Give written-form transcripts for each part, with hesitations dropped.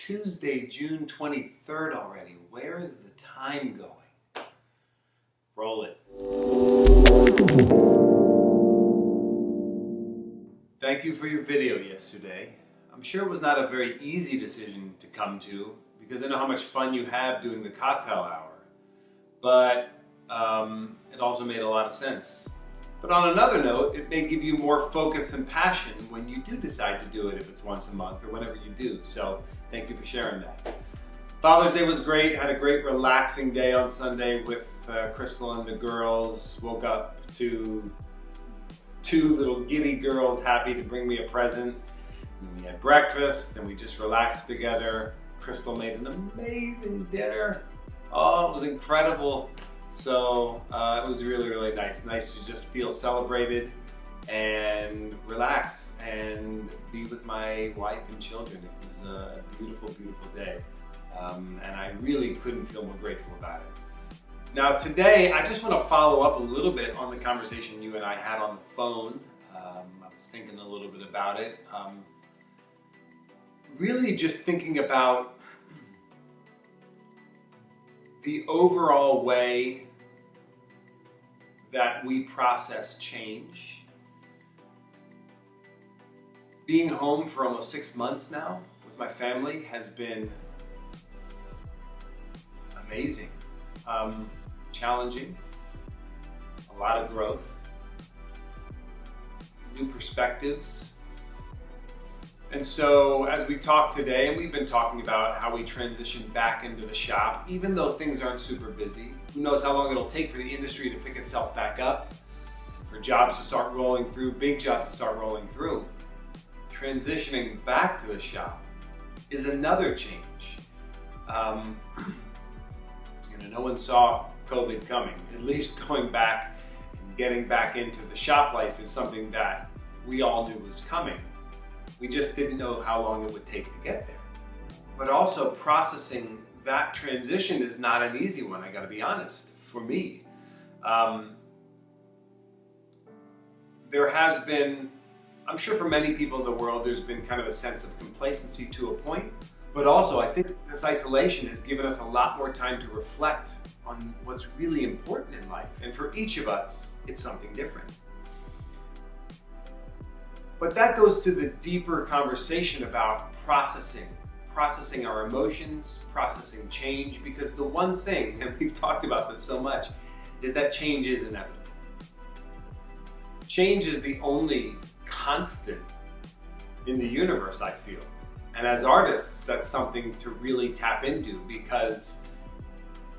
Tuesday, June 23rd already. Where is the time going? Roll it. Thank you for your video yesterday. I'm sure it was not a very easy decision to come to because I know how much fun you have doing the cocktail hour. But it also made a lot of sense. But on another note, it may give you more focus and passion when you do decide to do it, if it's once a month or whenever you do. So thank you for sharing that. Father's Day was great. Had a great relaxing day on Sunday with Crystal and the girls. Woke up to two little giddy girls happy to bring me a present. And we had breakfast, then we just relaxed together. Crystal made an amazing dinner. Oh, it was incredible. So it was really, really nice. Nice to just feel celebrated and relax and be with my wife and children. It was a beautiful, beautiful day. And I really couldn't feel more grateful about it. Now today, I just want to follow up a little bit on the conversation you and I had on the phone. I was thinking a little bit about it. Really just thinking about the overall way that we process change. Being home for almost 6 months now with my family has been amazing, challenging, a lot of growth, new perspectives. And so as we talk today, and we've been talking about how we transition back into the shop, even though things aren't super busy, who knows how long it'll take for the industry to pick itself back up, for jobs to start rolling through, big jobs to start rolling through. Transitioning back to the shop is another change. No one saw COVID coming. At least going back and getting back into the shop life is something that we all knew was coming. We just didn't know how long it would take to get there. But also processing that transition is not an easy one, I gotta be honest, for me. There has been, I'm sure for many people in the world, there's been kind of a sense of complacency to a point, but also I think this isolation has given us a lot more time to reflect on what's really important in life. And for each of us, it's something different. But that goes to the deeper conversation about processing our emotions, processing change, because the one thing, and we've talked about this so much, is that change is inevitable. Change is the only constant in the universe, I feel. And as artists, that's something to really tap into, because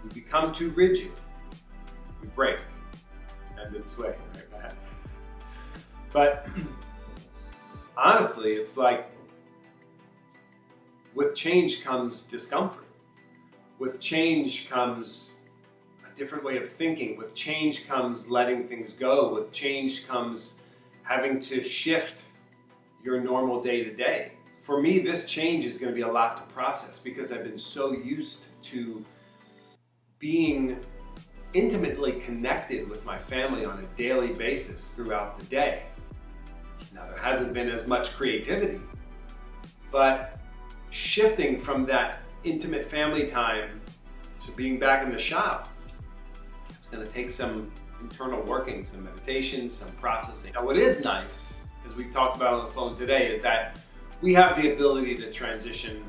we become too rigid, we break, and it's way, right, Matt? But honestly, it's like with change comes discomfort. With change comes a different way of thinking. With change comes letting things go. With change comes having to shift your normal day-to-day. For me, this change is going to be a lot to process because I've been so used to being intimately connected with my family on a daily basis throughout the day. Now, there hasn't been as much creativity, but shifting from that intimate family time to being back in the shop, it's going to take some internal working, some meditation, some processing. Now, what is nice, as we talked about on the phone today, is that we have the ability to transition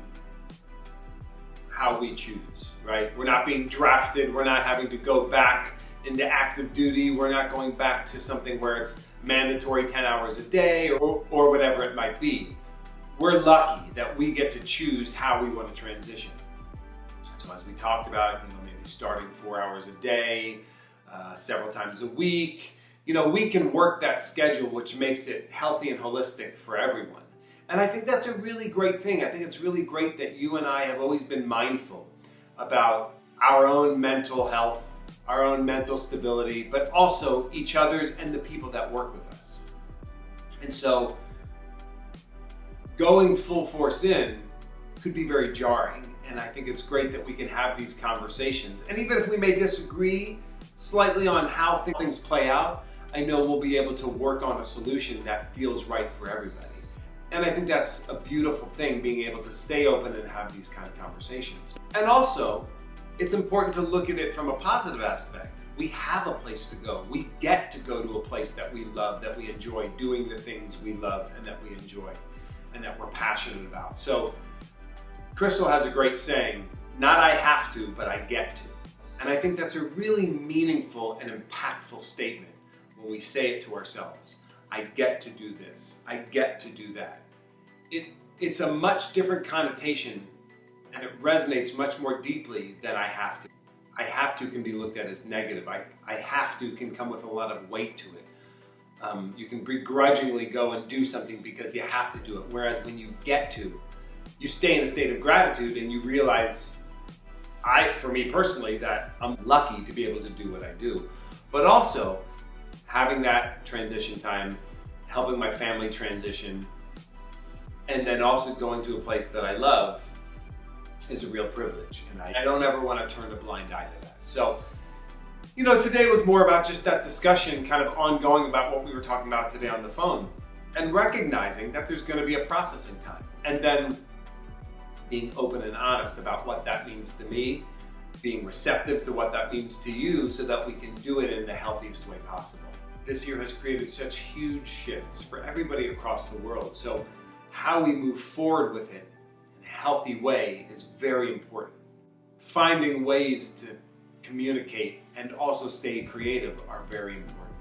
how we choose, right? We're not being drafted. We're not having to go back into active duty. We're not going back to something where it's mandatory 10 hours a day or whatever it might be. We're lucky that we get to choose how we want to transition. So as we talked about, maybe starting 4 hours a day, several times a week, we can work that schedule, which makes it healthy and holistic for everyone. And I think that's a really great thing. I think it's really great that you and I have always been mindful about our own mental health, our own mental stability, but also each other's and the people that work with us. And so going full force in could be very jarring. And I think it's great that we can have these conversations. And even if we may disagree slightly on how things play out, I know we'll be able to work on a solution that feels right for everybody. And I think that's a beautiful thing, being able to stay open and have these kind of conversations. And also, it's important to look at it from a positive aspect. We have a place to go. We get to go to a place that we love, that we enjoy, doing the things we love and that we enjoy and that we're passionate about. So Crystal has a great saying, not I have to, but I get to. And I think that's a really meaningful and impactful statement when we say it to ourselves. I get to do this. I get to do that. It's a much different connotation, and it resonates much more deeply than I have to. I have to can be looked at as negative. I have to can come with a lot of weight to it. You can begrudgingly go and do something because you have to do it. Whereas when you get to, you stay in a state of gratitude and you realize, for me personally, that I'm lucky to be able to do what I do. But also, having that transition time, helping my family transition, and then also going to a place that I love is a real privilege. And I don't ever want to turn a blind eye to that. So, today was more about just that discussion kind of ongoing about what we were talking about today on the phone, and recognizing that there's going to be a processing time. And then being open and honest about what that means to me, being receptive to what that means to you so that we can do it in the healthiest way possible. This year has created such huge shifts for everybody across the world. So how we move forward with it in a healthy way is very important. Finding ways to communicate and also stay creative are very important,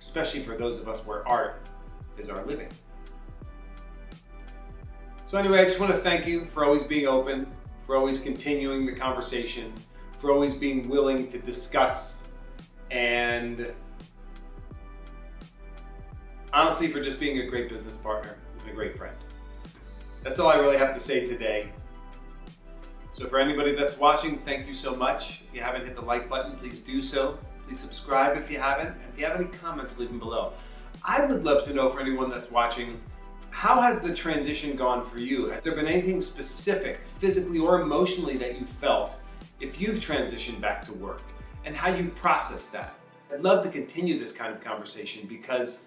especially for those of us where art is our living. So anyway, I just want to thank you for always being open, for always continuing the conversation, for always being willing to discuss, and honestly, for just being a great business partner and a great friend. That's all I really have to say today. So for anybody that's watching, thank you so much. If you haven't hit the like button, please do so. Please subscribe if you haven't. And if you have any comments, leave them below. I would love to know, for anyone that's watching, how has the transition gone for you? Has there been anything specific, physically or emotionally, that you felt if you've transitioned back to work, and how you processed that? I'd love to continue this kind of conversation, because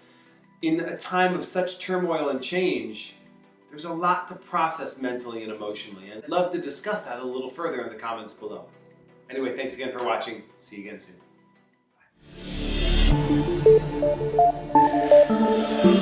in a time of such turmoil and change, there's a lot to process mentally and emotionally, and I'd love to discuss that a little further in the comments below. Anyway, thanks again for watching. See you again soon. Bye.